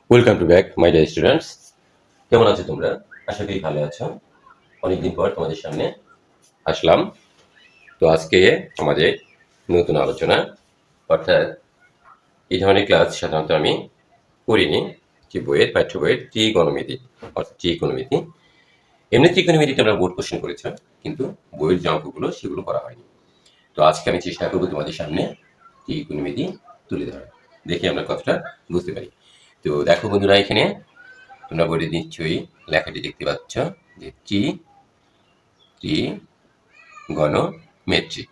Welcome to back my dear students. কেমন আছো তোমরা? আশা করি ভালো আছো। অনেকদিন পর তোমাদের সামনে আসলাম। তো আজকে আমাদের নতুন আলোচনা, অর্থাৎ এই ধরনের ক্লাস সাধারণত আমি করিনি। যে বইয়ের পাঠ্য বইয়ের ত্রিকোণমিতি, অর্থাৎ ত্রিকোণমিতি। এমনি ত্রিকোণমিতিতে আমরা বোর্ড কোশ্চেন করেছি, কিন্তু বইয়ের যে অঙ্কগুলো সেগুলো করা হয়নি। তো আজকে আমি চেষ্টা করবো তোমাদের সামনে ত্রিকোণমিতি তুলে ধরা, দেখি আমরা কতটা বুঝতে পারি। তো দেখো বন্ধুরা, এখানে তোমরা বোর্ডে নিশ্চয়ই লেখাটি দেখতে পাচ্ছ যে ত্রিগণমেট্রি।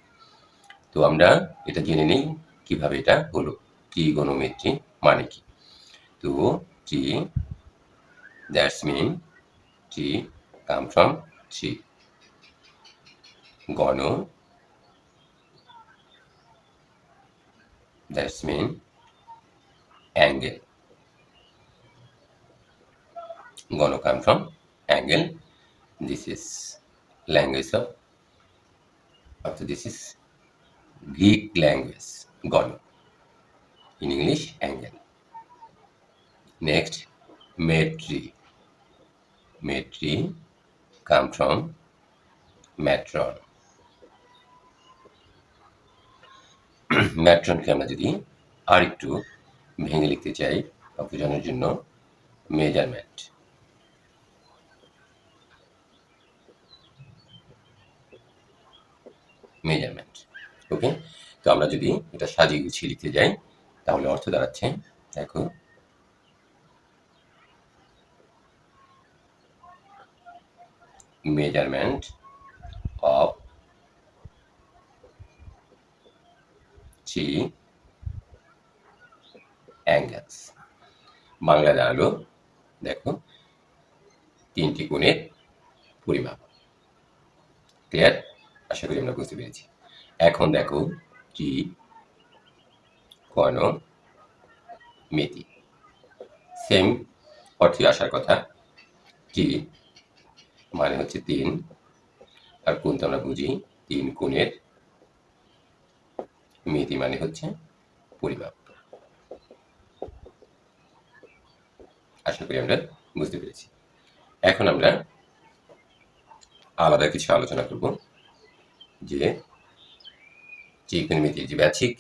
তো আমরা এটা জেনে নিই কিভাবে এটা হলো। ত্রিগণমেট্রি মানে কি? তো ত্রি, that's mean tri come from three, gon, that's mean angle, gon come from angle. This is language of this is Greek language, gon, in English angle. Next, metri. Metri come from matron. ম্যাট্রনকে আমরা যদি আর একটু ভেঙে লিখতে চাই বা বোঝানোর জন্য, measurement. Measurement, ওকে। তো আমরা যদি এটা সাজিয়ে গুছিয়ে লিখতে যাই তাহলে অর্থ দাঁড়াচ্ছে, দেখো, measurement of three angles. Bangla দাঁড়ালো, দেখো, তিনটি কোণের পরিমাপ। ক্লিয়ার? আশা করি আমরা বুঝতে পেরেছি। এখন দেখো কি ত্রিকোণমিতি, সেম অর্থে আসার কথা। ত্রি মানে হচ্ছে তিন, আর কোণ তো আমরা বুঝি, তিন কোণের মিতি মানে হচ্ছে পরিমাপ। আশা করি আমরা বুঝতে পেরেছি। এখন আমরা আলাদা কিছু আলোচনা করব, যে ত্রিকোণমিতির যে বেসিক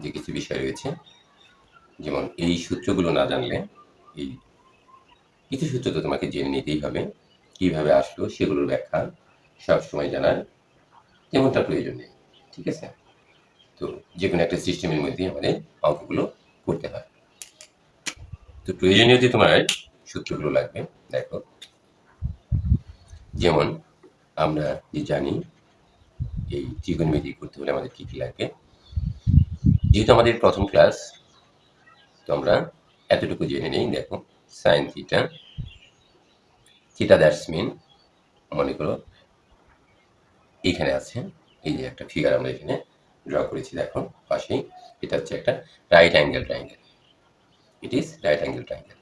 যে কিছু বিষয় রয়েছে, যেমন এই সূত্রগুলো না জানলে, এই কিছু সূত্র তো তোমাকে জেনে নিতেই হবে, কিভাবে আসলো সেগুলোর ব্যাখ্যা সবসময় জানার তেমনটা প্রয়োজন নেই, ঠিক আছে? তো যে কোনো একটা সিস্টেমের মধ্যে আমাদের অঙ্কগুলো করতে হয়। তো প্রয়োজনীয় যে তোমার সূত্রগুলো লাগবে, দেখো, যেমন আমরা যে জানি এই ত্রিকোণমিতি করতে হলে আমাদের কী কী লাগবে। যেহেতু আমাদের প্রথম ক্লাস, তো আমরা এতটুকু জেনে নিই। দেখো, sine theta, theta that's mean, মনে করো এইখানে আছে, এই যে একটা ফিগার আমরা এখানে ড্র করেছি, দেখো পাশেই, এটা হচ্ছে একটা right angle triangle. It is right angle triangle.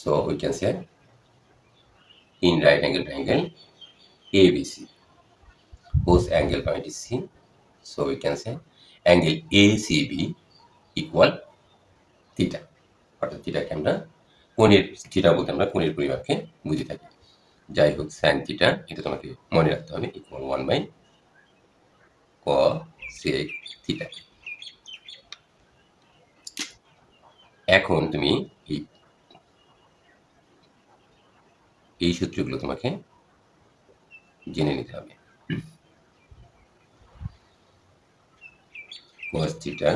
So we can say in right angle triangle ABC, whose angle point is C. So we can say angle ACB equal theta. অর্থাৎ থিটাকে আমরা কোণের, theta বলতে আমরা কোণের পরিমাপকে বুঝে থাকি। যাই হোক, সাইন থিটা এটা তোমাকে মনে রাখতে হবে, ইকুয়াল 1/cos থিটা। এখন তুমি এই সূত্রগুলো তোমাকে জেনে নিতে হবে। cos theta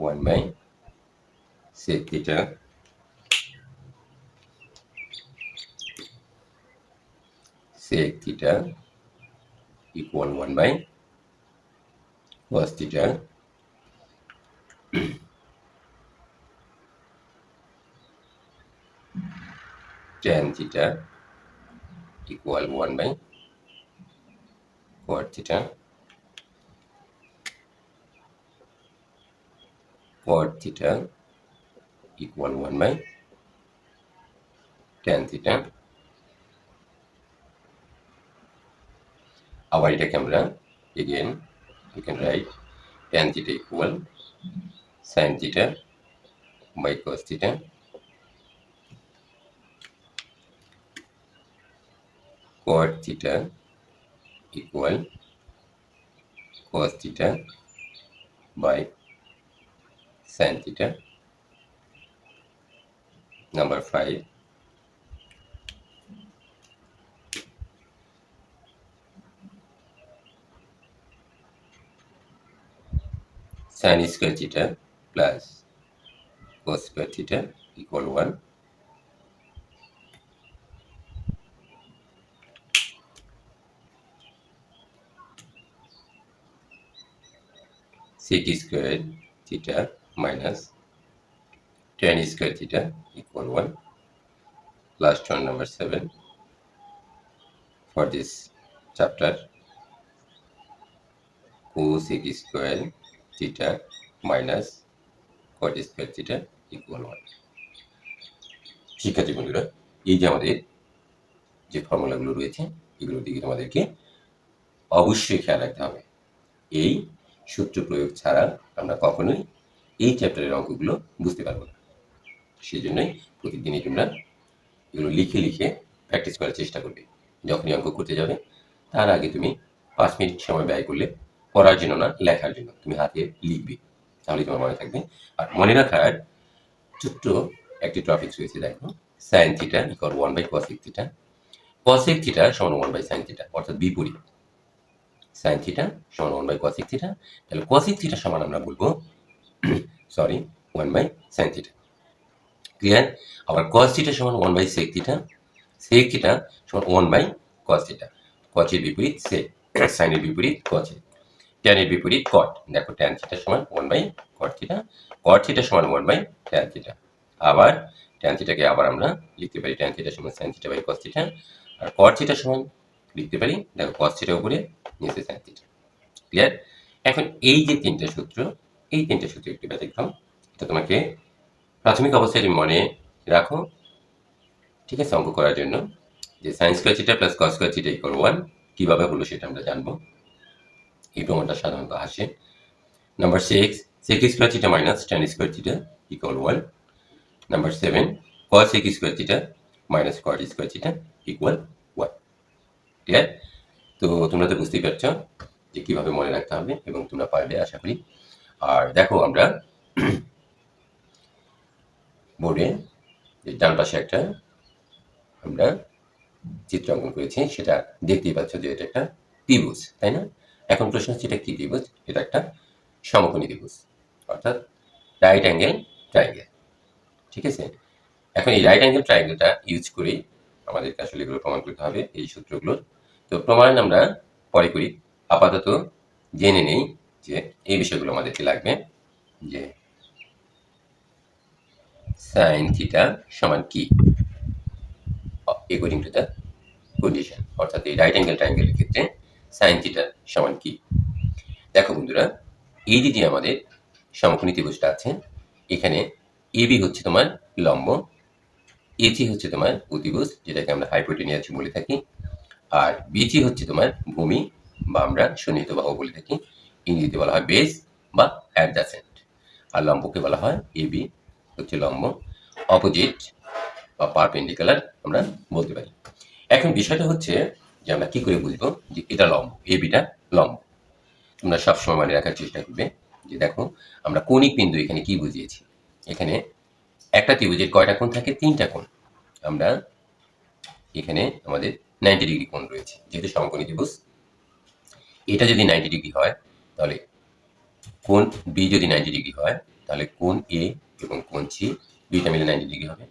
1/sec theta, sec theta equal 1/cos theta, tan theta equal 1/cot theta, cot theta equal 1/tan theta. আবার এটাকে আমরা again you can write tan theta equal sin theta by cos theta cot theta equal cos theta by sin theta. Number 5, sin square theta plus cos square theta equal 1. Sec square theta minus tan square theta equal 1. Last one, number 7, for this chapter, cosec square theta minus cot square theta equal 1. শিক্ষার্থী বন্ধুরা, এই যে আমাদের যে ফর্মুলাগুলো রয়েছে এগুলোর দিকে তোমাদেরকে অবশ্যই খেয়াল রাখতে হবে। এই সূত্র প্রয়োগ ছাড়া আমরা কখনোই এই চ্যাপ্টারের অঙ্কগুলো বুঝতে পারবো না। সেই জন্যই প্রতিদিনই তোমরা এগুলো লিখে লিখে প্র্যাকটিস করার চেষ্টা করবে। যখনই অঙ্ক করতে যাবে তার আগে তুমি 5 মিনিট সময় ব্যয় করলে, পড়ার জন্য না, লেখার জন্য তুমি হাতে লিখবে, তাহলে তোমার মনে থাকবে। আর মনে রাখার ছোট্ট একটি টপিক রয়েছে, দেখো, sine theta equal 1 by cosec theta. Cosec theta সমান 1 বাই সাইন থিটা, অর্থাৎ বিপরীত। সাইন থিটা সমান 1 বাই কসেক থিটা, তাহলে কসেক থিটা সমান আমরা বলবো 1 বাই সাইন থিটা। ক্লিয়ার? আবার কস থিটা সমান 1 by sec theta, sec theta সমান 1 বাই কস থিটা। কসের বিপরীত সেক, সাইনের বিপরীত কস, ট্যানের বিপরীত কট। দেখো, ট্যান থিটা সমান 1 by cot theta, cot theta সমান 1 বাই ট্যান থিটা। আবার ট্যান থিটাকে আবার আমরা লিখতে পারি ট্যান থিটা সমান sine theta by cos theta, আর কট থিটা সমান লিখতে পারি, দেখো, কস থিটা উপরে নিচে সাইন থিটা। ক্লিয়ার? এখন এই যে তিনটে সূত্র, এই তিনটে সূত্র একটু ব্যতিক্রম, এটা তোমাকে প্রাথমিক অবস্থায় মনে রাখো, ঠিক আছে, অঙ্ক করার জন্য। যে sine square theta plus cos square theta equal 1 কিভাবে হলো সেটা আমরা জানবো। এই প্রমাণটা সাধারণত আসে। Number 6, sec square theta minus tan square theta equal 1. Number 7, cos sec square theta minus cot square theta equal 1. Clear? তো তোমরা তো বুঝতেই পারছো যে কিভাবে মনে রাখতে হবে, এবং তোমরা পারবে আশা করি। আর দেখো, আমরা বোর্ডে ডান পাশে একটা আমরা চিত্র অঙ্কন করেছি, সেটা দেখতেই পাচ্ছ যে এটা একটা ত্রিভুজ, তাই না? এখন প্রশ্ন হচ্ছে এটা কি ত্রিভুজ? এটা একটা সমকোণী ত্রিভুজ, অর্থাৎ রাইট অ্যাঙ্গেল ট্রায়াঙ্গেল। ঠিক আছে? এখন এই রাইট অ্যাঙ্গেল ট্রায়াঙ্গেলটা ইউজ করেই আমাদেরকে আসলে এগুলো প্রমাণ করতে হবে, এই সূত্রগুলোর। তো প্রমাণ আমরা পরে করি, আপাতত জেনে নেই যে এই বিষয়গুলো আমাদেরকে লাগবে, যে সাইন থিটা সমান কি অ্যাকর্ডিং টু দ্য কন্ডিশন, অর্থাৎ এই রাইট অ্যাঙ্গেল ট্রায়াঙ্গেলের ক্ষেত্রে সাইন থিটা সমান কি। দেখো বন্ধুরা, এই যে আমাদের সমকোণী ত্রিভুজটা আছে, এখানে এবি হচ্ছে তোমার লম্ব, এসি হচ্ছে তোমার অতিভুজ, যেটাকে আমরা হাইপোটেনিয়াস বলে থাকি, আর বিসি হচ্ছে তোমার ভূমি, বা আমরা সন্নিহিত বাহু বলে থাকি, ইংরেজিতে বলা হয় বেস বা অ্যাডজাসেন্ট, আর লম্বকে বলা হয় এবি, হচ্ছে লম্ব, অপোজিট বা পারপেন্ডিকুলার আমরা বলতে পারি। এখন বিষয়টা হচ্ছে যে আমরা কি করে বুঝবো যে এটা লম্ব, এবিটা লম্ব। তোমরা সবসময় মনে রাখার চেষ্টা করবে যে দেখো, আমরা কৌণিক বিন্দু এখানে কি বুঝিয়েছি। এখানে একটা ত্রিভুজের কয়টা কোণ থাকে? 3টা কোণ। আমরা এখানে আমাদের 90 ডিগ্রি কোণ রয়েছে, যেহেতু সমকোণী ত্রিভুজ। এটা যদি 90 ডিগ্রি হয়, তাহলে কোণ বি যদি 90 ডিগ্রি হয়, তাহলে কোণ এ এবং কোণ সি দুইটা মিলে 90 ডিগ্রি হবে।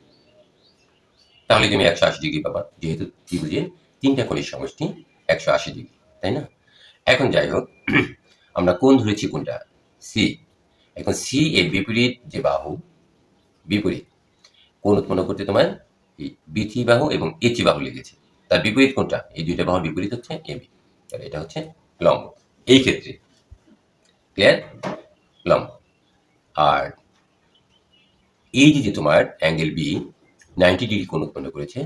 তাহলে তুমি 180 ডিগ্রি পাবা, যেহেতু ত্রিভুজের 3টা কোণের সমষ্টি 180 ডিগ্রি, তাই না? এখন যাই হোক, আমরা কোণ ধরেছি কোনটা? সি। এখন সি এর বিপরীত যে বাহু, বিপরীত কোণ উৎপন্ন করতে তোমার বিথি বাহু এবং এচি বাহু লেগেছে। তার বিপরীত কোনটা? এই দুইটা বাহুর বিপরীত হচ্ছে এবি, তাহলে এটা হচ্ছে লম্ব এই ক্ষেত্রে। ক্লিয়ার? লম্ব। আর এই যে তোমার অ্যাঙ্গেল বি 90 ডিগ্রি কোণ উৎপন্ন করেছে,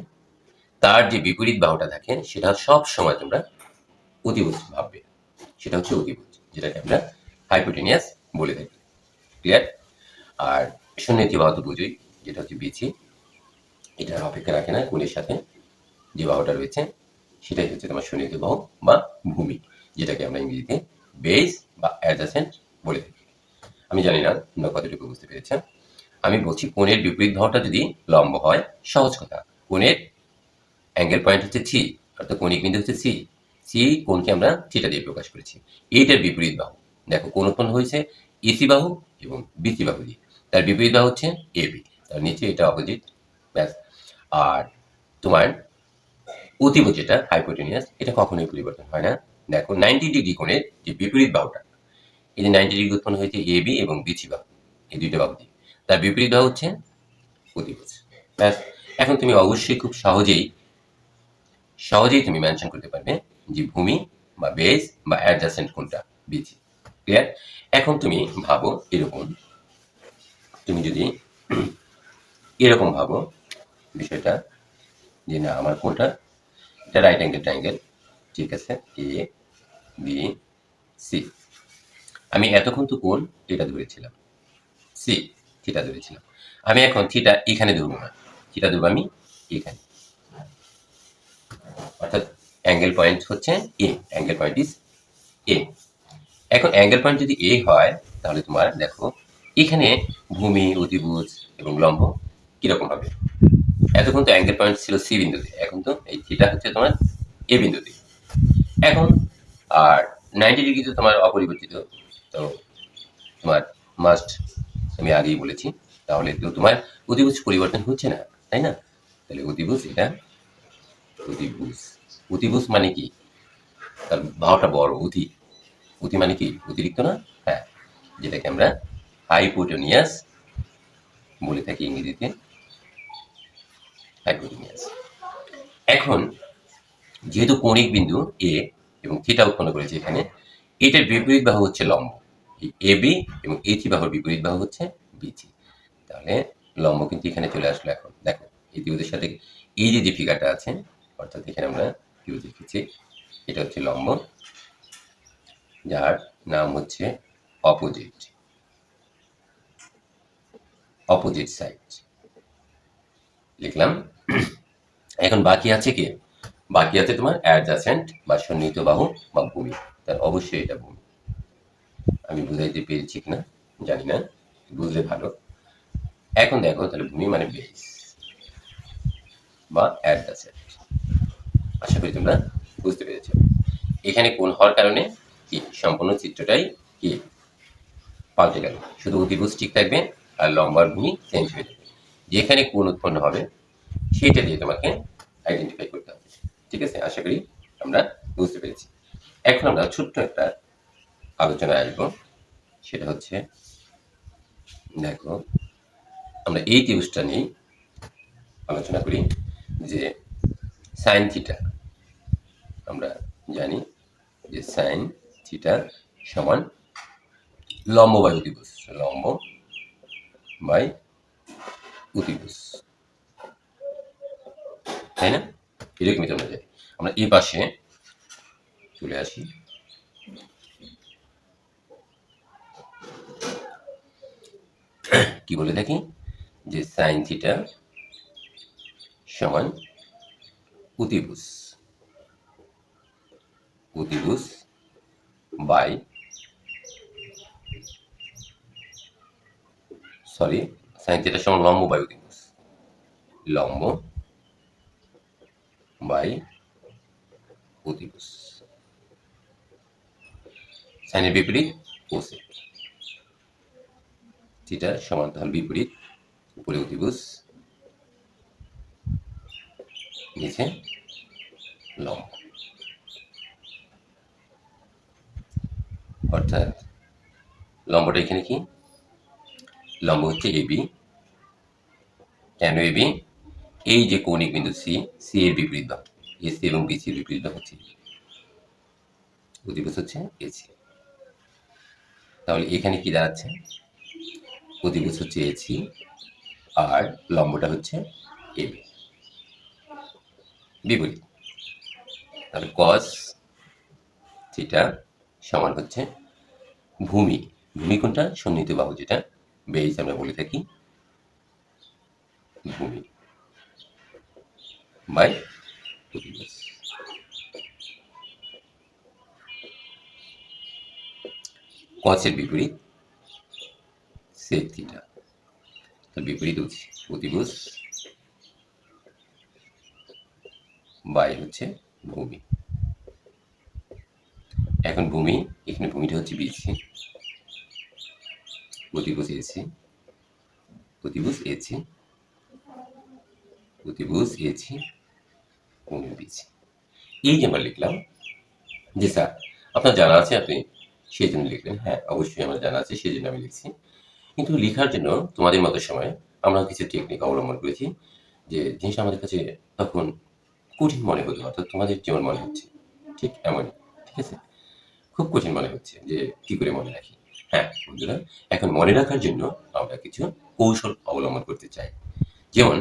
তার যে বিপরীত বাহুটা থাকে সেটা সব সময় তোমরা অতিভুজ ভাববে, সেটা হচ্ছে অতিভুজ, যেটাকে আমরা হাইপোটেনিয়াস বলে থাকি। ক্লিয়ার? আর সন্নিহিত বাহু তো বুঝোই, যেটা হচ্ছে বিচি, এটার অপেক্ষা রাখে না, কোণের সাথে যে বাহুটা রয়েছে সেটাই হচ্ছে তোমার সন্নিহিত বাহু বা ভূমি, যেটাকে আমরা ইংরেজিতে বেস বা অ্যাডজাসেন্ট বলে থাকি। আমি জানি না তোমরা কতটুকু বুঝতে পেরেছেন। আমি বলছি কোণের বিপরীত বাহুটা যদি লম্ব হয়, সহজ কথা, কোণের অ্যাঙ্গেল পয়েন্ট হচ্ছে সি, অর্থাৎ কৌণিক বিন্দু হচ্ছে সি, সি কোণকে আমরা থিটা দিয়ে প্রকাশ করেছি। এইটার বিপরীত বাহু, দেখো কোণ উৎপন্ন হয়েছে এসি বাহু এবং বিসি বাহু দিয়ে, তার বিপরীত বাহু হচ্ছে এবি, তার নিচে এটা অপোজিট, ব্যাস। আর তোমার অতিভুজ যেটা হাইপোটেনিয়াস, এটা কখনোই পরিবর্তন হয় না। দেখো 90 ডিগ্রি কোণের যে বিপরীত বাহুটা, এই যে 90 ডিগ্রি উৎপন্ন হয়েছে এবি এবং বিসি বাহু, এই দুইটা বাহু দিয়ে, তার বিপরীত বাহু হচ্ছে অতিভুজ, ব্যাস। এখন তুমি অবশ্যই খুব সহজেই তুমি মেনশন করতে পারবে যে ভূমি বা বেস বা অ্যাডজাসেন্ট কোনটা, বিচি, ক্লিয়ার। এখন তুমি ভাবো এরকম, তুমি যদি এরকম ভাবো বিষয়টা, যে না আমার কোনটা, এটা রাইট অ্যাঙ্গেল ট্রায়াঙ্গেল, ঠিক আছে, এ বি সি, আমি এতক্ষণ তো কোণ এটা ধরেছিলাম, সি থিটা ধরেছিলাম, আমি এখন থিটা এখানে ধরবো না, থিটা ধরবো আমি এখানে, অর্থাৎ অ্যাঙ্গেল পয়েন্ট হচ্ছে এ, অ্যাঙ্গেল পয়েন্ট ইজ এ। এখন অ্যাঙ্গেল পয়েন্ট যদি এ হয়, তাহলে তোমার দেখো এখানে ভূমি, অতিভুজ এবং লম্ব কিরকম হবে। এতক্ষণ তো অ্যাঙ্গেল পয়েন্ট ছিল সি বিন্দুতে, এখন তো এই থিটা হচ্ছে তোমার এ বিন্দুতে। এখন আর 90 ডিগ্রি তো তোমার অপরিবর্তিত, তো তোমার মাস্ট, আমি আগেই বলেছি, তাহলে তো তোমার অতিভুজ পরিবর্তন হচ্ছে না, তাই না? তাহলে অতিভুজ, এটা অতিভুজ, অতিভুজ মানে কি, তার বাহুটা বড়, অতি মানে কি অতিরিক্ত না, হ্যাঁ, যেটাকে আমরা হাইপোটেনিয়াস বলে থাকি ইংরেজিতে, হাইপোটেনিয়াস। এখন যেহেতু কৌণিক বিন্দু এ এবং থিটা উৎপন্ন করেছে এখানে, এটার বিপরীত বাহু হচ্ছে লম্ব, এই এ বি এবং এথি বাহুর বিপরীত বাহু হচ্ছে বিচি, তাহলে লম্ব কিন্তু এখানে চলে আসলো। এখন দেখো এই ত্রিভুজের সাথে এই যে ফিগারটা আছে, অর্থাৎ এখানে আমরা ত্রিভুজ লিখেছি, এটা হচ্ছে লম্ব, যার নাম হচ্ছে অপোজিট, অপোজিট সাইড লিখলাম। এখন বাকি আছে কি, বাকি আছে তোমার অ্যাডজাসেন্ট বা সন্নিহিত বাহু বা ভূমি, তার অবশ্যই এটা ভূমি। আমি বুঝাইতে পেরেছি কিনা জানি না, বুঝলে ভালো। এখন দেখো তাহলে ভূমি মানে বেস বা অ্যাডজাসেন্ট, আশা করি তোমরা বুঝতে পেরেছো। এখানে কোণ হওয়ার কারণে কি সম্পূর্ণ চিত্রটাই কি পাল্টে গেল, শুধু অতিভুজ ঠিক থাকবে আর লম্বার ভূমি চেঞ্জ হয়ে যাবে। যেখানে কোণ উৎপন্ন হবে সেটা দিয়ে তোমাকে আইডেন্টিফাই করতে হবে, ঠিক আছে? আশা করি আমরা বুঝতে পেরেছি। এখন আমরা ছোট্ট একটা আলোচনায় আসবো, সেটা হচ্ছে দেখো আমরা এই ত্রিভুজটা নিয়েই আলোচনা করি, যে সাইন থিটা, আমরা জানি যে সাইন থিটা সমান লম্ব বাই অতিভুজ, লম্ব বাই অতিভুজ, তাই না? এরকমই তোমরা জানি। আমরা এই পাশে চলে আসি, কি বলে থাকি, যে সাইন থিটা সমান অতিভুজ, অতিভুজ বাই, সরি, সাইন থিটা সমান লম্ব বাই অতিভুজ, লম্ব বাই অতিভুজ, সাইনের বিপরীত কোসেক, থিটা সমান তাহলে বিপরীত, উপরে অতিভুজ নিচে লম্ব, অর্থাৎ লম্বটা এখানে কি, লম্ব হচ্ছে এবি, কেন এবি, এই যে কৌণিক বিন্দু সি, সি এর বিপরীত বাহু, এসি এবং বিসি এর বিপরীত বাহু হচ্ছে অতিভুজ হচ্ছে এসি, তাহলে এখানে কি দাঁড়াচ্ছে, অতিভুজ হচ্ছে এসি আর লম্বটা হচ্ছে এবি, বিপরীত, তাহলে কস থিটা সমান হচ্ছে ভূমি, ভূমি কোনটা, সন্নিহিত বাহু যেটা বেস আমরা বলে থাকি, ভূমি বাই অতিভুজ। কসের বিপরীত সেক থিটা, তার বিপরীত অতিভুজ বাই হচ্ছে ভূমি। এখন ভূমি, এখানে ভূমিটা হচ্ছে বিসি, অতিভুজ এসি, অতিভুজ এসি, অতিভুজ এসি, ভূমি বিসি। এই যে আমরা লিখলাম যে স্যার আপনার জানা আছে, আপনি সেই জন্য লিখলেন। হ্যাঁ, অবশ্যই আমার জানা আছে, সেই জন্য আমি লিখছি। কিন্তু লেখার জন্য তোমাদের মতো সময় আমরা কিছু টেকনিক অবলম্বন করেছি, যে জিনিসটা আমাদের কাছে তখন কঠিন মনে হতো, অর্থাৎ তোমাদের যেমন মনে হচ্ছে ঠিক এমনই। ঠিক আছে, খুব কঠিন মনে হচ্ছে যে কি করে মনে রাখি। হ্যাঁ বন্ধুরা, এখন মনে রাখার জন্য আমরা কিছু কৌশল অবলম্বন করতে চাই। যেমন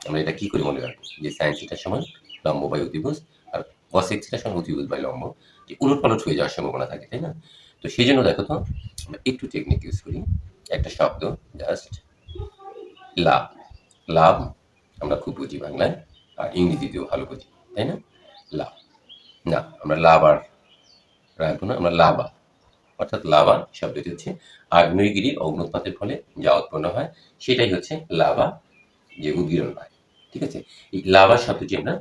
আমরা এটা কি করে মনে রাখবো, যে সাইন থিটার সমান লম্ব বাই অতিভুজ, আর কসেক থিটার সমান অতিভুজ বাই লম্ব, যে উলটপালট হয়ে যাওয়ার সম্ভাবনা থাকে, তাই না? তো সেই জন্য দেখো তো, আমরা একটু টেকনিক ইউজ করি। একটা শব্দ জাস্ট লাভ, লাভ আমরা খুব বুঝি বাংলায়, আর ইংরেজিতেও ভালো বুঝি, তাই না? লাভ, না আমরা লাভ আর রাখবো না, আমরা লাভা, অর্থাৎ লাভা শব্দটি হচ্ছে আগ্নেয়গিরির অগ্নুৎপাতের ফলে যা উৎপন্ন হয় সেটাই হচ্ছে লাভা, যে উদ্গীরণ হয়। ঠিক আছে, এই লাভা শব্দটি আমরা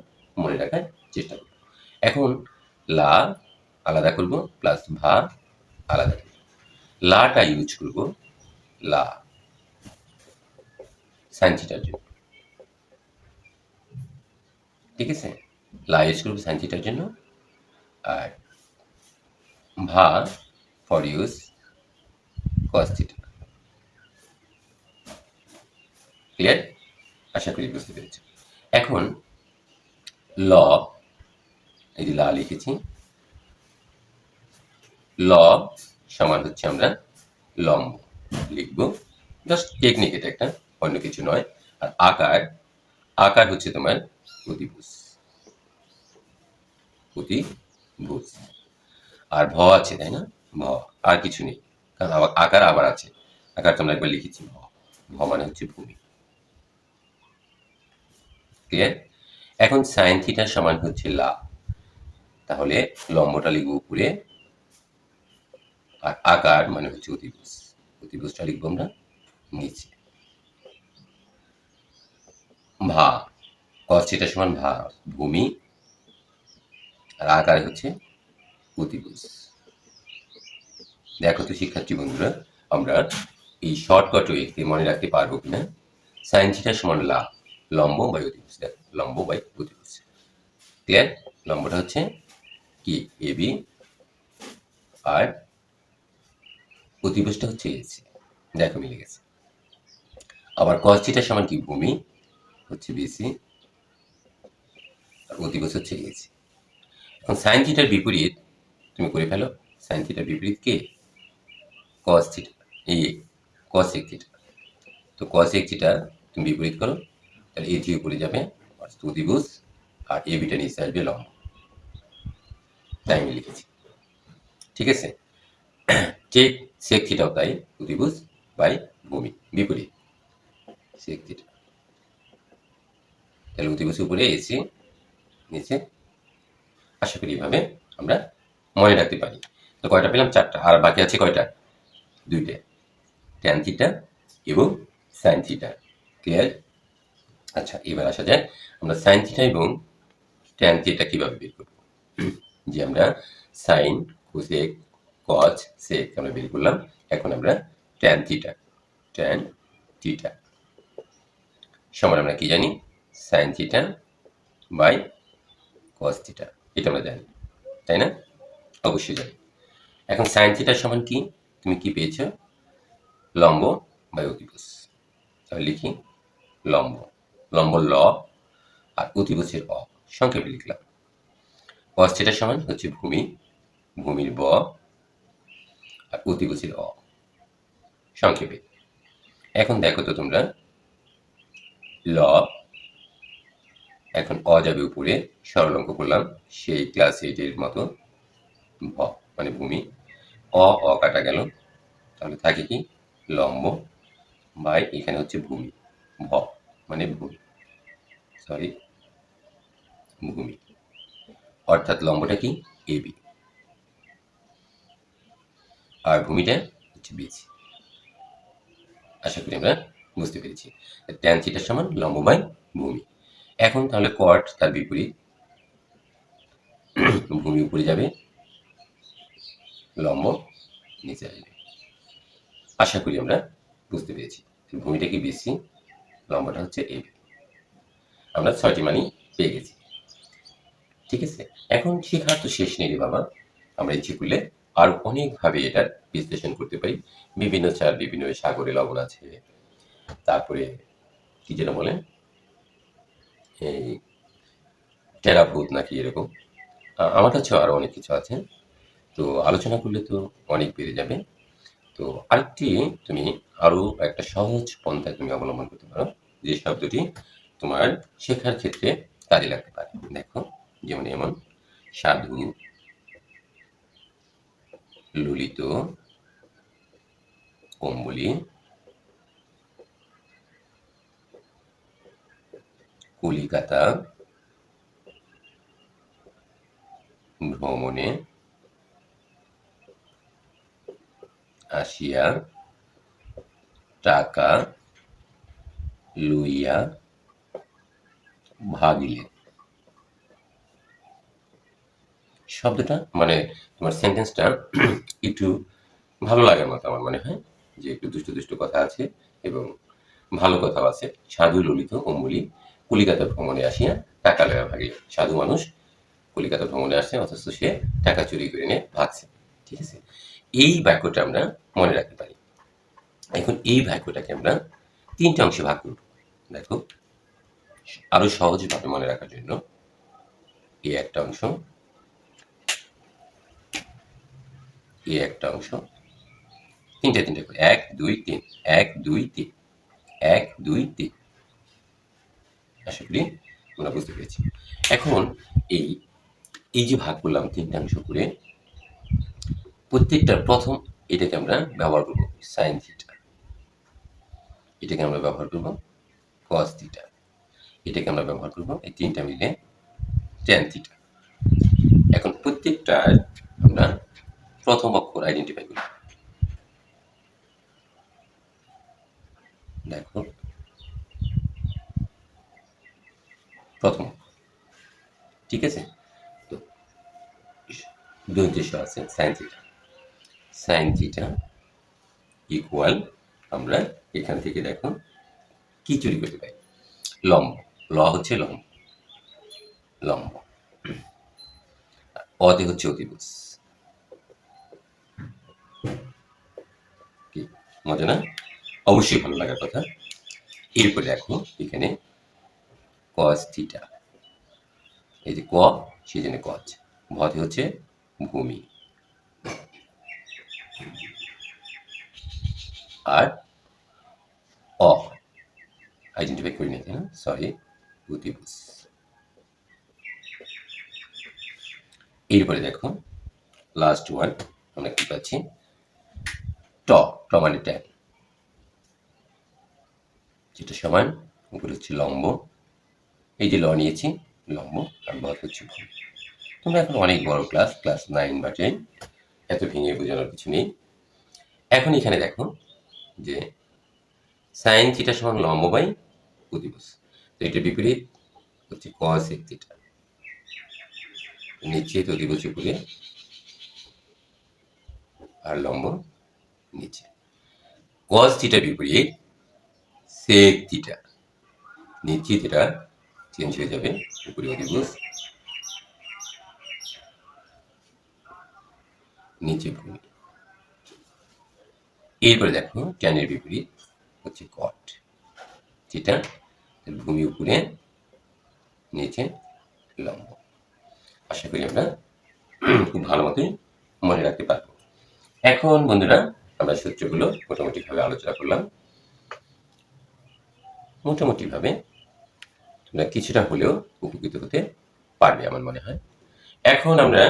মনে রাখার চেষ্টা করব। এখন লা আলাদা করব, প্লাস ভা আলাদা করব। লাটা ইউজ করব লা সাইন থিটার জন্য। ঠিক আছে, লা ইউজ করব সাইন থিটার জন্য, আর ভা for use cos theta. Clear? আশা করি বুঝতে পেরেছি। এখন ল, এই যে লা লিখেছি, ল সমান হচ্ছে আমরা লম্ব লিখব, জাস্ট টেকনিক, এটা একটা, অন্য কিছু নয়। আর আকার, আকার হচ্ছে তোমার অতিভুজ, অতিভুজ। আর ভ আছে, তাই না? ভ, আর কিছু নেই, কারণ আকার আবার আছে। আকার তোমরা একবার লিখেছি, ভ, ভ মানে হচ্ছে ভূমি। ক্লিয়ার? এখন সাইন থিটার সমান হচ্ছে লা, তাহলে লম্বটা লিখবো উপরে, আর আকার মানে হচ্ছে অতিভুজ, অতিভুজটা লিখবো আমরা নিচে। ভা, কস থিটা সমান ভা ভূমি, আর আকার হচ্ছে অতিভুজ। দেখো তো শিক্ষার্থী বন্ধুরা, আমরা এই শর্টকাট ওয়েতে মনে রাখতে পারবো কিনা। সাইন থিটা সমান লা, লম্ব বাই অতিভুজ, দেখো লম্ব বাই অতিভুজ। ক্লিয়ার? লম্বটা হচ্ছে কি এ বি, আর অতিভুজটা হচ্ছে এসি, দেখো মিলে গেছে। আবার কস থিটা সমান কি ভূমি হচ্ছে বিসি, আর অতিভুজ হচ্ছে এসি। এখন সাইন থিটার বিপরীত তুমি করে ফেলো, সাইন থিটার বিপরীত কে? কস থিটা, এই কসেক থিটা। তো কসেক থিটা তুমি বিপরীত করো, তাহলে এ থি উপরে যাবে অতিভুজ, আর এ বিটা নিচে আসবে লম্ব, তাই আমি লিখেছি। ঠিক আছে, ঠিক সেক থিটাও তাই, অতিভুজ বাই ভূমি বিপরীত সেক থিটা। তাহলে অতিভুজ উপরে এসি, নিচে। আশা করি এইভাবে আমরা মনে রাখতে পারি। তো কয়টা পেলাম? 4টা। আর বাকি আছে কয়টা? 2টে, ট্যান থিটা এবং সাইন থিটা। ক্লিয়ার? আচ্ছা, এবার আসা যায় আমরা সাইন থিটা এবং ট্যান থিটা কিভাবে বের করব। যে আমরা সাইন, কোসেক, কজ, সেক আমরা বের করলাম। এখন আমরা ট্যান থিটা, ট্যান থিটা সমান আমরা কি জানি? Sine theta by cos theta, এটা আমরা জানি, তাই না? অবশ্যই জানি। এখন সাইন থিটার সমান কি? তুমি কি পেয়েছো? লম্ব বাই অতিভুজ। তাহলে লিখি লম্ব, লম্ব ল, আর অতিভুজের অ, সংক্ষেপে লিখলাম। কস থিটার সমান হচ্ছে ভূমি, ভূমির ব, আর অতিভুজের অ, সংক্ষেপে। এখন দেখো তো তোমরা, ল, এখন অ যাবে উপরে, সরল অঙ্ক করলাম সেই ক্লাস 8-এর মতো। ভ মানে ভূমি, অ অ কাটা গেল, তাহলে থাকে কি লম্ব বাই এখানে হচ্ছে ভূমি, ভ মানে ভূমি, সরি ভূমি, অর্থাৎ লম্বটা কি এবি আর ভূমিটা হচ্ছে বিসি। আশা করি আমরা বুঝতে পেরেছি। ট্যান থিটা সমান লম্ব বাই ভূমি। এখন তাহলে কট তার বিপরীত, ভূমি উপরে যাবে, লম্ব নিচে আসবে। আশা করি আমরা বুঝতে পেরেছি। ভূমিটা কি বিসি, লম্বটা হচ্ছে এবি। আমরা 6টি মানই পেয়ে গেছি। ঠিক আছে, এখন শেখার তো শেষ নেই রে বাবা। আমরা ইচ্ছে করলে আরো অনেকভাবে এটার বিশ্লেষণ করতে পারি। বিভিন্ন চাল, বিভিন্ন সাগরে লবণ আছে, তারপরে কি যেন বলেন এই টেরাভূত নাকি এরকম। আমার কাছেও আরো অনেক কিছু আছে, তো আলোচনা করলে তো অনেক বেড়ে যাবে। তো আরেকটি তুমি আরো একটা সহজ পন্থা তুমি অবলম্বন করতে পারো, যে শব্দটি তোমার শেখার ক্ষেত্রে কাজে লাগতে পারে। দেখো, যেমন এমন সাধু, ললিত, কম্বলি, কলিকাতা ভ্রমণে আসিয়া টাকা লইয়া ভাগিলেন। শব্দটা মানে তোমার সেন্টেন্সটা একটু ভালো লাগার মতো আমার মনে হয়, যে একটু দুষ্টু দুষ্টু কথা আছে এবং ভালো কথাও আছে। সাধু ললিত অম্বলি কলিকাতা ভ্রমণে আসিয়া টাকা লইয়া ভাগিলেন। সাধু মানুষ কলিকাতা ভ্রমণে আসছে, অথচ সে টাকা চুরি করে নিয়ে ভাগছে। ঠিক আছে, এই বাক্যটা আমরা মনে রাখতে পারি। এখন এই বাক্যটাকে আমরা 3টে অংশে ভাগ করব। দেখো, আরো সহজভাবে মনে রাখার জন্য এই একটা অংশ, এই একটা অংশ, 3টে করে 1 2 3, 1 2 3, 1 2 3। আশা করি তোমরা বুঝতে পেরেছি। এখন এই এই যে ভাগ করলাম 3টে অংশ করে, প্রত্যেকটার প্রথম এটাকে আমরা ব্যবহার করব সাইন থিটা, এটাকে আমরা ব্যবহার করব কস থিটা, এটাকে আমরা ব্যবহার করব এই 3টা মিলে ট্যান থিটা। এখন প্রত্যেকটার আমরা প্রথম অক্ষর আইডেন্টিফাই করি। দেখো, প্রথম, ঠিক আছে। তো দৈর্ঘ্য আছে sign theta, sign theta equal, আমরা এখান থেকে দেখো কি চুরি করতে পারি, লম্ব। ল হচ্ছে লম্ব, লম্ব। অতে হচ্ছে অতিভুজ। কি মজা না? অবশ্যই ভালো লাগার কথা। এরপরে দেখো এখানে কস থিটা, এই যে ক সেই জন্য কজ, ভতে হচ্ছে ভূমি, আর অ আইডেন্টিফাই করি না, সরি, অতিভুজ। এরপরে দেখো লাস্ট ওয়ান আমরা কি পাচ্ছি, ট, ট মানে ট্যান, যেটা সমান উপরে হচ্ছে লম্ব, এই যে ল নিয়েছি লম্ব, আর বধ হচ্ছে ভূমি। তোমরা এখন অনেক বড় ক্লাস, ক্লাস 9 বা 10, এত ভেঙে বোঝানোর কিছু নেই। এখন এখানে দেখো যে সাইন থিটা সমান লম্ব বাই অতিভুজ, তো এটা বিপরীত হচ্ছে কস এক থিটা, নিচে অতিভুজ উপরে আর লম্ব নিচে। কস থিটা বিপরীত সেক থিটা, নিচে থিটা চেঞ্জ হয়ে যাবে, উপরে অতিভুজ, নিচে ভূমি। এরপরে দেখো ট্যানের বিপরীত হচ্ছে কট, যেটা ভূমি উপরে নিচে লম্ব। আশা করি আমরা খুব ভালো মতোই মনে রাখতে পারবো। এখন বন্ধুরা আমরা সূত্রগুলো মোটামুটিভাবে আলোচনা করলাম। মোটামুটিভাবে তোমরা কিছুটা হলেও উপকৃত হতে পারবে আমার মনে হয়। এখন আমরা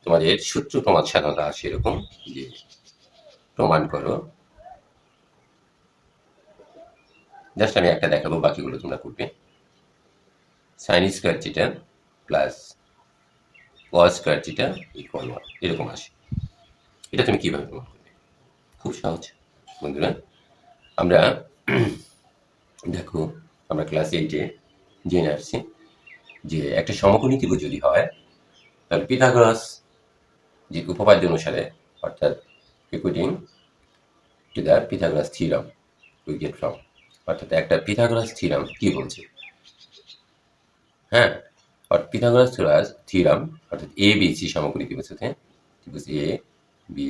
তোমাদের সূত্র প্রমাণ সাধারণত আসে এরকম যে প্রমাণ করো জাস্ট আমি একটা দেখাবো, বাকিগুলো তোমরা করবে। Sine square theta plus cos square theta equal 1 এরকম আসে। এটা তুমি কিভাবে প্রমাণ করবে? খুব সহজ বন্ধুরা। আমরা দেখো, আমরা ক্লাস 8-এ জেনে আসছি যে একটা সমকোণী ত্রিভুজ যদি হয় তাহলে পিথাগোরাস যে উপপাদ্য অনুসারে, অর্থাৎ equating to the Pythagoras theorem we get from, অর্থাৎ একটা পিথাগোরাস থিওরাম কি বলছে, হ্যাঁ, অর্থাৎ পিথাগোরাস থিওরাম অর্থাৎ এ বি সি সমকোণী ত্রিভুজ হতে ত্রিভুজ এ বি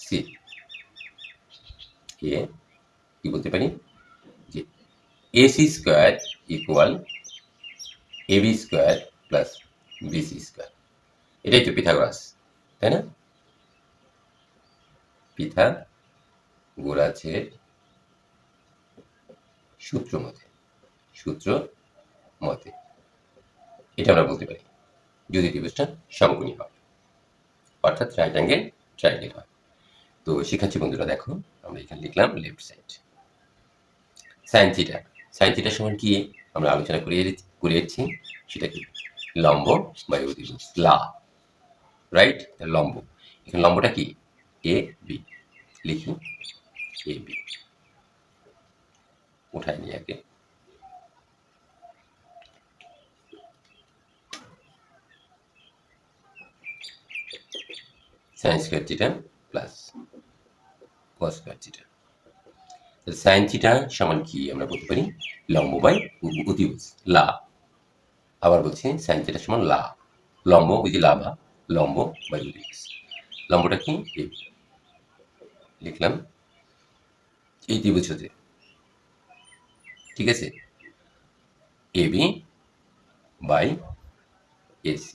সি এ কি বলতে পারি যে AC square equal AB square plus BC square. এটাই তো পিথাগোরাস, তাই না? পিথাগোরাসের সূত্র মতে এটা আমরা বলতে পারি যদি ত্রিভুজটা সমকোণী হয়, অর্থাৎ রাইট অ্যাঙ্গেল ট্রায়াঙ্গেল হয়। তো শিক্ষার্থী বন্ধুরা দেখো, আমরা এখানে লিখলাম left side sine theta. Sine থিটার সমান কি আমরা আলোচনা করিয়েছি, সেটা কি লম্ব বাই অতিভুজ, লা, রাইট? লম্ব, এখানে লম্বটা কি এ বি, লিখি এ বি, উঠাই নিয়ে আগে। Sine square theta plus cos square theta. Sine theta সমান কি আমরা বলতে পারি লম্ব বাই অতিভুজ, লা। আবার বলছি সাইন থিটা সমান লা, লম্ব ওই যে লাভা, লম্ব বাই অতিভুজ। লম্বটা কি এ বি, লিখলাম এই ত্রিভুজ হতে, ঠিক আছে, A B by AC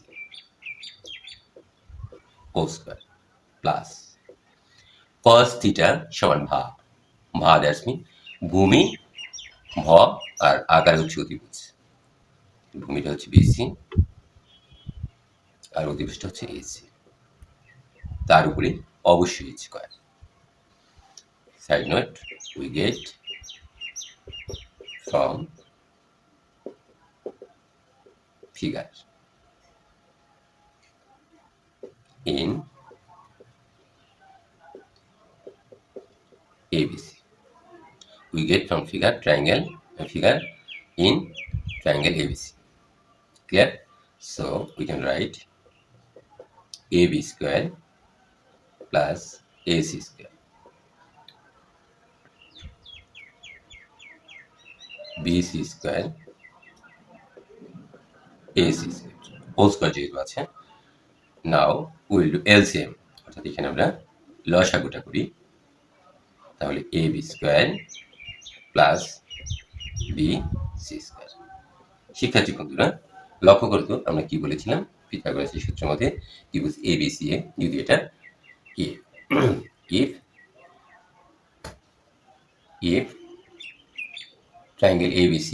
whole square plus cos theta সমান ভা, ভা দ্যাটস মিন ভূমি, ভ আর আকার হচ্ছে অতিভুজ, ভূমিটা হচ্ছে বিসি আর অতিভুজটা হচ্ছে এসি, তার উপরে অবশ্যই square. Side note, we get from figure in ABC. We get from figure in triangle ABC. Clear? So we can write AB square plus AC square, BC square, AC square, whole square যেহেতু আছে। Now we will do LCM, অর্থাৎ এখানে আমরা লসাগুটা করি, তাহলে AB square plus BC square। শিক্ষার্থী বন্ধুরা লক্ষ্য করতো আমরা কি বলেছিলাম, পিথাগোরাসের সূত্র মতে ত্রিভুজ ABC এ যদি এটা A, if triangle ABC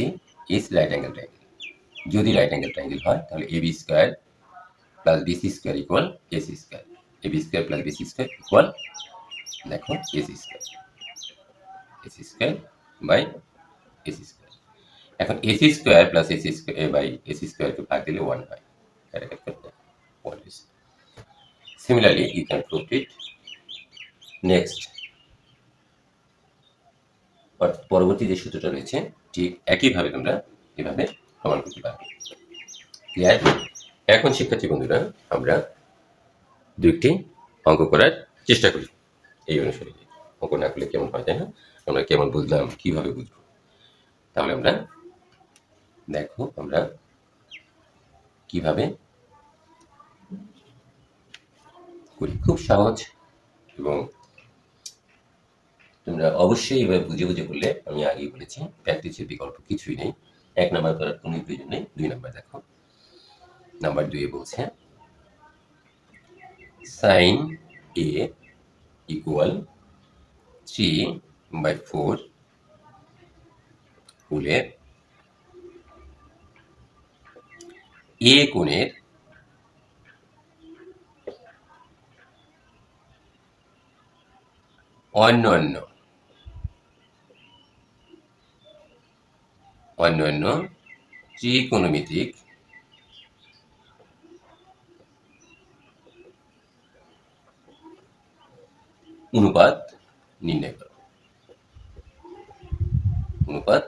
is right angle triangle, যদি রাইট অ্যাঙ্গেল ট্রায়াঙ্গেল হয় তাহলে AB square plus BC square equal AC square, AB square plus BC square equal দেখো AC square by AC square. এখন AC square plus AC square by AC স্কয়ারকে ভাগ দিলে 1 হয়, কাটাকাটি করতে 1 is. Similarly you can prove it next, পরবর্তী যে সূত্রটা রয়েছে ঠিক একইভাবে তোমরা এভাবে প্রমাণ করতে পারবে। ক্লিয়ার? এখন শিক্ষার্থী বন্ধুরা আমরা দুইটি অঙ্ক করার চেষ্টা করি এই অনুসারে। অঙ্ক না করলে কেমন হয়, তাই না? আমরা কেমন বুঝলাম, কিভাবে বুঝবো? তাহলে আমরা দেখো আমরা কিভাবে করি, খুব সহজ, এবং তোমরা অবশ্যই এভাবে বুঝে বুঝে করলে, আমি আগেই বলেছি প্র্যাকটিসের বিকল্প কিছুই নেই। 1 নাম্বার করার কোনো প্রয়োজন নেই। 2 নাম্বার দেখো, নাম্বার 2 এ বলছে সাইন এ ইকুয়াল 3/4 হলে এ কোণের অন্যান্য অন্যান্য ত্রিকোণমিতিক অনুপাত নির্ণয় করো। অনুপাত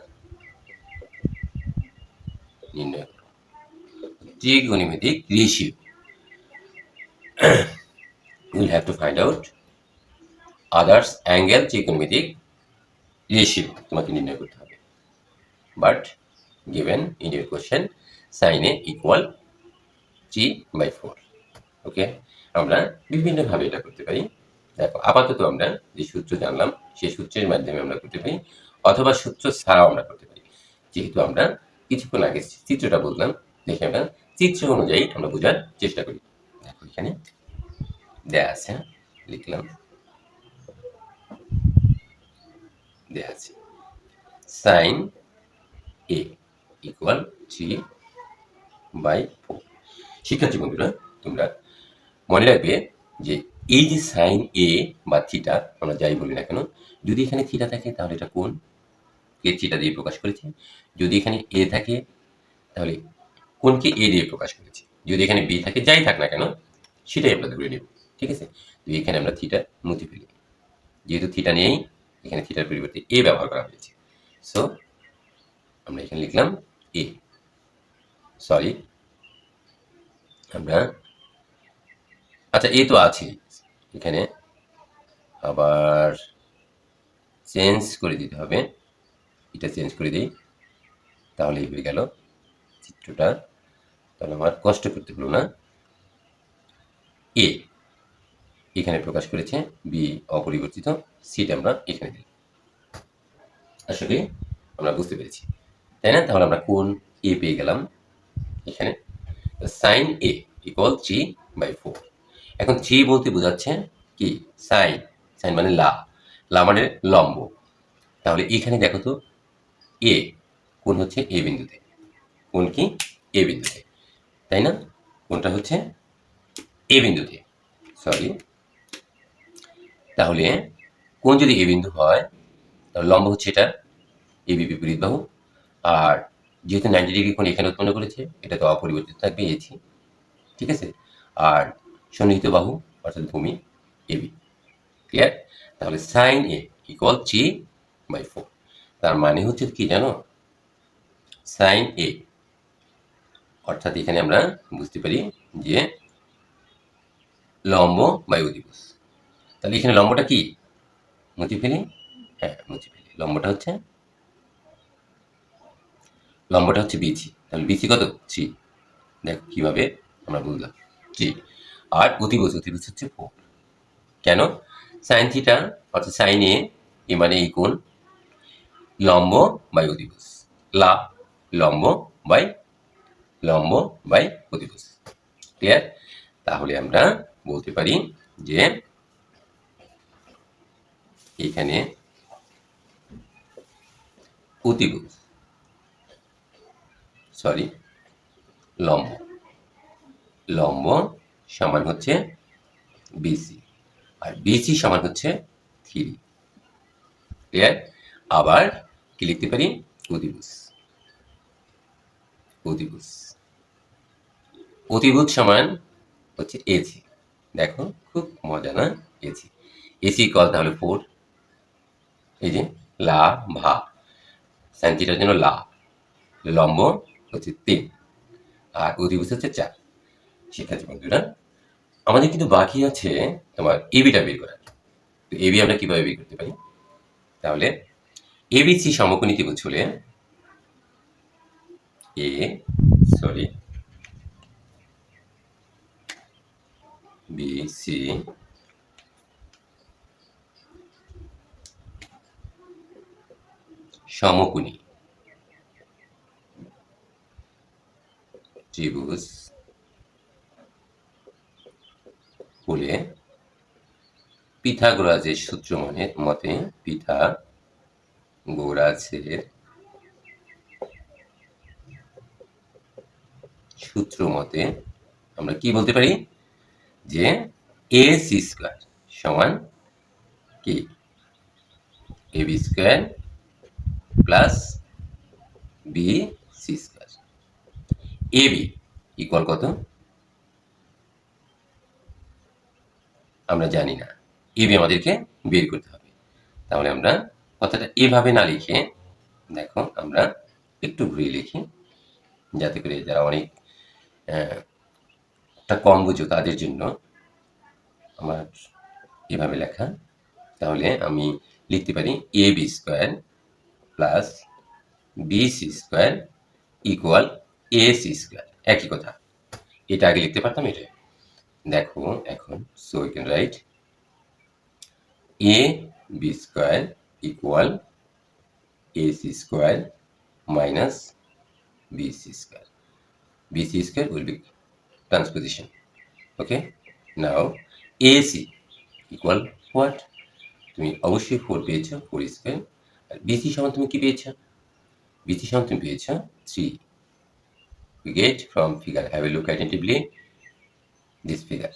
নির্ণয় করো। ত্রিকোণমিতিক ratio. We'll have to find out others angle trigonometric ratio তোমাকে নির্ণয় করতে হবে। But given in your question sin a equal 3/4. ওকে, আমরা বিভিন্নভাবে এটা করতে পারি। দেখো, আপাতত আমরা যে সূত্র জানলাম সেই সূত্রের মাধ্যমে আমরা করতে পারি, অথবা সূত্র ছাড়াও আমরা করতে পারি। যেহেতু আমরা কিছুক্ষণ আগে চিত্রটা বললাম, দেখে আমরা চিত্র অনুযায়ী আমরা বোঝার চেষ্টা করি। দেখো এখানে দেয়া আছে, লিখলাম, দেয়া আছে sin a equal 3/4। শিক্ষার্থী বন্ধুরা, তোমরা মনে রাখবে যে এই যে সাইন এ বা থিটা আমরা যাই বলি না কেন, যদি এখানে থিটা থাকে তাহলে এটা কোণ, কে থিটা দিয়ে প্রকাশ করেছে। যদি এখানে এ থাকে তাহলে কোণকে এ দিয়ে প্রকাশ করেছে। যদি এখানে বি থাকে, যাই থাক না কেন সেটাই আমরা ধরে নেব। ঠিক আছে, তো এখানে আমরা থিটা মুছে ফেলি, যেহেতু থিটা নেই এখানে থিটার পরিবর্তে এ ব্যবহার করা হয়েছে। সো আমরা এখানে লিখলাম এ। সরি, আমরা আচ্ছা এ তো আছে এখানে, আবার চেঞ্জ করে দিতে হবে, এটা চেঞ্জ করে দিই, তাহলেই হয়ে গেল চিত্রটা। তাহলে আমার কষ্ট করতে হলো না। এ এখানে প্রকাশ করেছে, বি অপরিবর্তিত, সিটা আমরা এখানে দিই। আসলে আমরা বুঝতে পেরেছি, তাই না? তাহলে আমরা কোণ এ পেয়ে গেলাম এখানে। Sign A equal 3/4। এখন 3 বলতে বোঝাচ্ছে কি? সাইন, সাইন মানে লা, লা মানে লম্ব। তাহলে এখানে দেখো তো এ কোণ হচ্ছে এ বিন্দুতে, কোণ কি? এ বিন্দুতে, তাই না? কোণটা হচ্ছে এ বিন্দুতে, সরি। তাহলে কোণ যদি এ বিন্দু হয় তাহলে লম্ব হচ্ছে এটা, এ বি বিপরীত বাহু। আর যেহেতু 90 ডিগ্রি কোণ এখানে উৎপন্ন করেছে, এটা তো অপরিবর্তিত থাকবে এসি। ঠিক আছে, আর সন্নিহিত বাহু অর্থাৎ ভূমি এ বি। ক্লিয়ার? তাহলে সাইন এ ইকুয়াল 3/4। তার মানে হচ্ছে কি জানো? সাইন এ অর্থাৎ এখানে আমরা বুঝতে পারি যে লম্ব বাই অধিভুজ। তাহলে এখানে লম্বটা কি? মুছে ফেলি, হ্যাঁ মুছে ফেলি। লম্বটা হচ্ছে বিসি। তাহলে বিসি কত? 3। দেখো কিভাবে আমরা বুঝলাম, 3। আর অধিভুজ হচ্ছে 4। কেন? সাইন থিটা অর্থাৎ সাইন এ মানে এই কোণ, লম্ব বাই অধিভুজ, লা লম্ব বাই অধিভুজ। ক্লিয়ার? তাহলে আমরা বলতে পারি যে এখানে অতিভুজ, সরি লম্ব সমান হচ্ছে বিসি, আর বিসি সমান হচ্ছে 3। ক্লিয়ার? আবার কি লিখতে পারি? অতিভুজ সমান হচ্ছে এসি। দেখো খুব মজা না? এসি ইকুয়াল তাহলে 4। এই যে লা ভা, সাইন থিটার জন্য লা, লম্ব হচ্ছে 3 আর অধিভুজ হচ্ছে 4। শিক্ষার্থী বন্ধুরা, আমাদের কিন্তু বাকি আছে তোমার এবিটা বের করার। তো এবি আমরা কিভাবে বের করতে পারি? তাহলে এবিসি সমকোণী ত্রিভুজ হলে বিসি সমকোণী ত্রিভুজ হলে পিথাগোরাসের সূত্র মতে পিথাগোরাসের সূত্র মতে আমরা কি বলতে পারি? যে এ সি স্কোয়ার সমান কি? AB square plus B C square. A B equal কত আমরা জানি না, এ বি আমাদেরকে বের করতে হবে। তাহলে আমরা কথাটা এভাবে না লিখে দেখো আমরা একটু ঘুরিয়ে লিখি, যাতে করে যারা অনেক কম বুঝো তাদের জন্য আমার এভাবে লেখা। তাহলে আমি লিখতে পারি A B square plus B C square equal A C square. একই কথা, এটা আগে লিখতে পারতাম, এটা দেখো এখন। So we can write A B square equal A C square minus bc square. bc square will be transposition. Okay, now ac equal what? তুমি অবশ্যই 4 পেয়েছো, 4 স্কয়ার। আর bc সমান তুমি কি পেয়েছো? bc সমান তুমি পেয়েছো 3. We get from figure, have a look attentively this figure.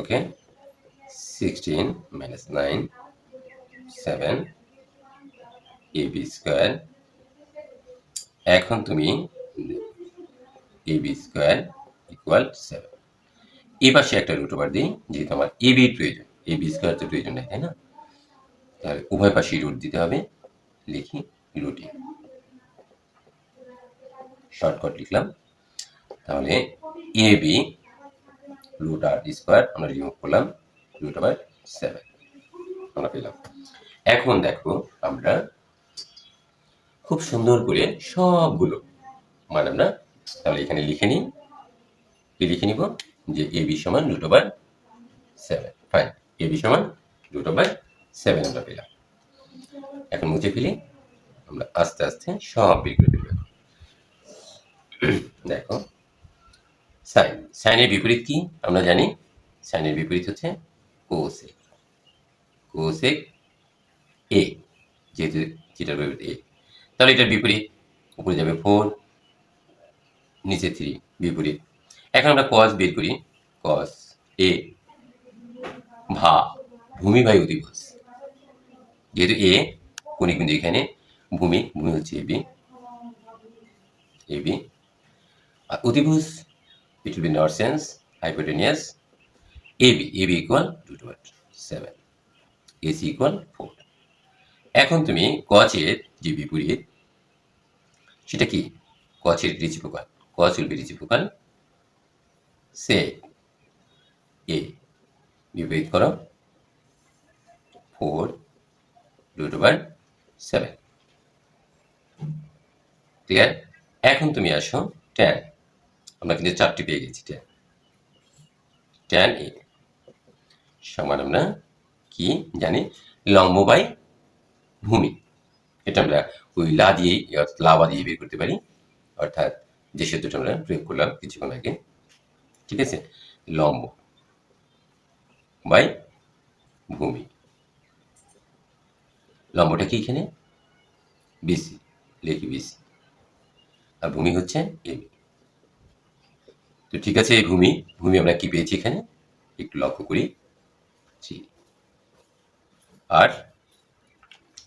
Okay, 16 minus 9 7 ab square. এখন তুমি ab square equal 7. এই পাশে একটা রুট ওভার দিই, যেহেতু আমার এ বির প্রয়োজন, এ বি স্কোয়ার তো প্রয়োজন নেই, তাই না? তাহলে উভয় পাশেই রুট দিতে হবে। লিখি রুটে, শর্টকাট লিখলাম। তাহলে A B root R square আমরা রিমুভ করলাম, রুট ওভার 7 আমরা পেলাম। এখন দেখো আমরা খুব সুন্দর করে সবগুলো মান আমরা তাহলে এখানে লিখে নিই। লিখে নিব যে এ বি সমান root over 7। Fine, A B সমান রুট ওভার 7 আমরা পেলাম। এখন মুছে ফেলি, আমরা আস্তে আস্তে সব বের করে ফেলব। দেখো সাইন, সাইনের বিপরীত কি আমরা জানি? সাইনের বিপরীত হচ্ছে কোসেক। কোসেক এ, যেহেতু যেটার বিপরীত এ, তাহলে এটার বিপরীত উপরে যাবে 4, নিচে 3, বিপরীত। এখন আমরা কস বের করি, কস এ ভা ভূমি বাই অধিভুজ, যেহেতু এ কোণিক বিন্দু এখানে, ভূমি ভূমি হচ্ছে এবি, এবি আর অধিভুজ it will be nonsense hypotenuse AB, AB equal root over 7, AC equal 4. এখন তুমি কচের যে বিপরীত সেটা কি? কচের রেসিপ্রোকাল, কচ will be reciprocal sec A, বিপরীত করো 4 root over 7. ক্লিয়ার? এখন তুমি আসো tan, আমরা কিন্তু 4টি পেয়ে গেছি। tan, tan A সমান আমরা কি জানি? লম্ব বাই ভূমি। এটা আমরা ওই লা দিয়েই, লাভা দিয়ে বের করতে পারি, অর্থাৎ যে সূত্রটা আমরা প্রয়োগ করলাম কিছুক্ষণ আগে। ঠিক আছে, লম্ব বাই ভূমি। লম্বটা কি এখানে? বিসি, লিখি বিসি, আর ভূমি হচ্ছে এবি। তো ঠিক আছে, এই ভূমি ভূমি আমরা কি পেয়েছি এখানে একটু লক্ষ্য করি, 3, আর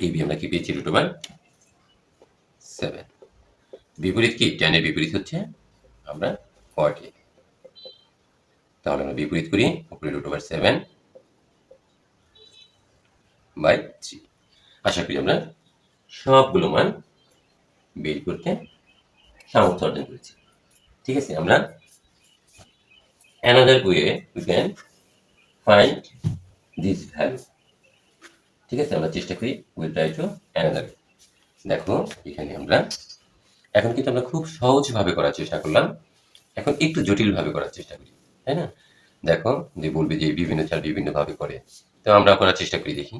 এবি আমরা কি পেয়েছি রুট ওভার 7। বিপরীত কি? ট্যানের বিপরীত হচ্ছে আমরা 40। তাহলে আমরা বিপরীত করি, উপরে রুট ওভার 7 বাই 3। আশা করি আমরা সবগুলো মান বের করতে সামর্থ্য অর্জন করেছি। ঠিক আছে, আমরা another way we can find this value. ঠিক আছে, আমরা চেষ্টা করি, will try to another way. দেখো এখানে আমরা এখন কিন্তু আমরা খুব সহজভাবে করার চেষ্টা করলাম, এখন একটু জটিলভাবে করার চেষ্টা করি, তাই না? দেখো যে বলবে যে বিভিন্ন চাল বিভিন্নভাবে করে, তো আমরা করার চেষ্টা করি, দেখি।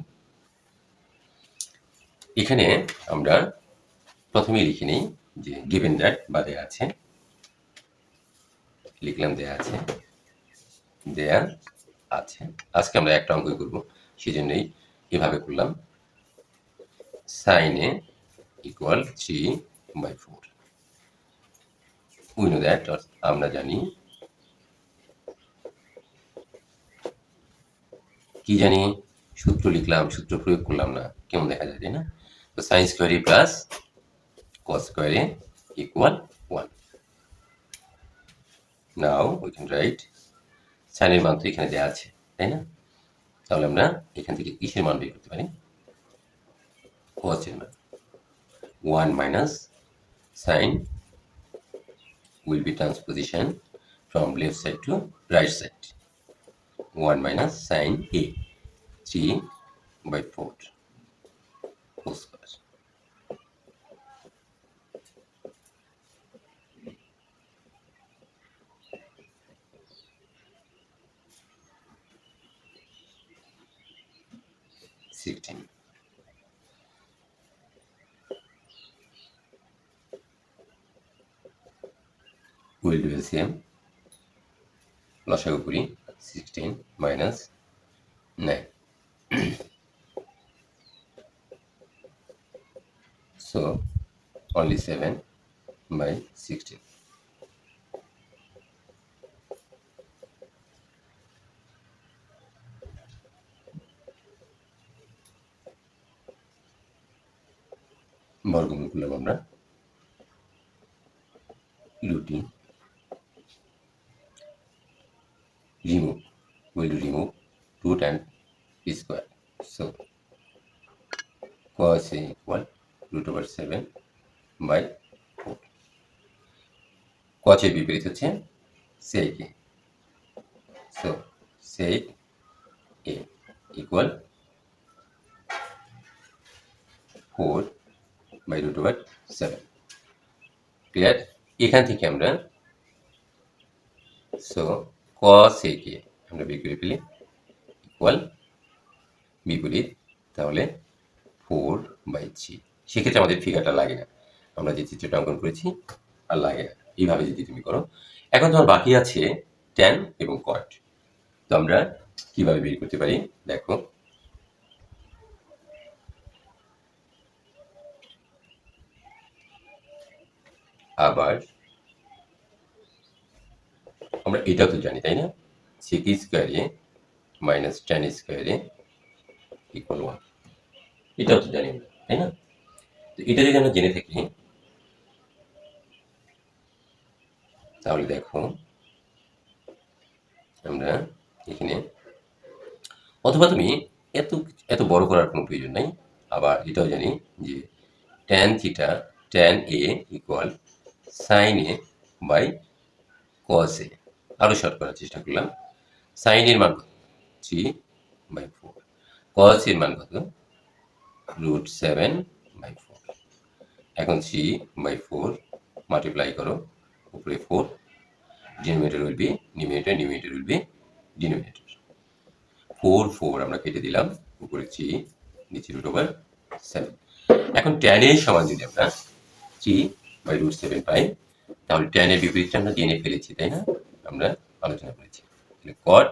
এখানে আমরা প্রথমেই লিখে নিই যে গিভেন দ্যাট বা দেয়া আছে, লিখলাম দেয়া আছে, দেয়া আছে। আজকে আমরা একটা অঙ্কই করব, সেজন্যই এভাবে করলাম। Sine A equal 3/4। We know that, আমরা জানি, কি জানি? সূত্র লিখলাম, সূত্র প্রয়োগ করলাম না, কেমন দেখা যায়, তাই না? তো sine square A plus cos square a equal 1. Now we can write sin এর মান তো এখানে দেওয়া আছে, তাই না? তাহলে আমরা এখান থেকে কিসের মান বের করতে পারি? cos এর মান 1 minus sin will be transposition from left side to right side. 1 minus sin a 3/4 whole square. We'll do LCM. লসাগু করি 16 minus 9. So only 7/16. বর্গমূল করলাম আমরা রুটি remove. We'll remove root and square. So cos a equal √7/4. cos এর বিপরীত হচ্ছে sec a. So sec a equal 4/√7. Clear? এখান থেকে আমরা সো cos a কে আমরা বের করে ফেলি ইকুয়াল বিপরীত, তাহলে 4/3. সেক্ষেত্রে আমাদের ফিগারটা লাগে না, আমরা যে চিত্রটা অঙ্কন করেছি আর লাগে না। এইভাবে যদি তুমি করো, এখন তোমার বাকি আছে tan এবং cot। তো আমরা কিভাবে বের করতে পারি দেখো। আবার আমরা এটাও তো জানি, তাই না? sec স্কয়ারে মাইনাস tan স্কয়ারে ইকুয়াল 1, এটাও তো জানি আমরা, তাই না? তো এটা যদি আমরা জেনে থাকি তাহলে দেখো আমরা এখানে, অথবা তুমি এত এত বড় করার কোনো প্রয়োজন নাই। আবার এটাও জানি যে tan theta tan a equal sin a by cos a। আরও শর্ট করার চেষ্টা করলাম। sin এর মান কত? 3/4। cos এর মান কত? √7/4। এখন 3/4 মাল্টিপ্লাই করো, উপরে 4, denominator will be numerator, numerator will be denominator. 4 আমরা কেটে দিলাম, উপরে 3, নিচে √7। এখন tan এর সমান যদি আমরা 3/√7 পাই, তাহলে tan এর বিপরীতটা আমরা জেনে ফেলেছি, তাই না? আমরা আলোচনা করেছি। তাহলে cot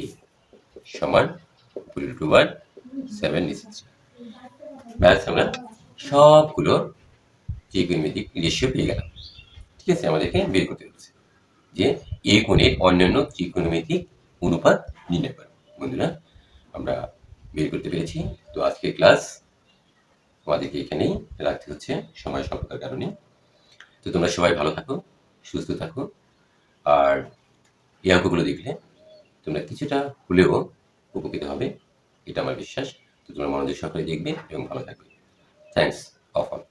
a সমান উপরে √7 নিচে 3। ব্যাস, আমরা সবগুলো ত্রিকোণমিতিক রেশিও পেয়ে গেলাম। ঠিক আছে, আমাদেরকে বের করতে হচ্ছে যে এ কোণের অন্যান্য ত্রিকোণমিতিক অনুপাত নির্ণয় করা। বন্ধুরা, আমরা বের করতে পেরেছি। তো আজকের ক্লাস আমাদেরকে এখানেই রাখতে হচ্ছে সময় স্বল্পতার কারণে। তো তোমরা সবাই ভালো থাকো, সুস্থ থাকো, আর এই অঙ্কগুলো দেখলে তোমরা কিছুটা হলেও উপকৃত হবে, এটা আমার বিশ্বাস। তো তোমরা মনোযোগ সহকারে দেখবে এবং ভালো থাকবে। Thanks of all.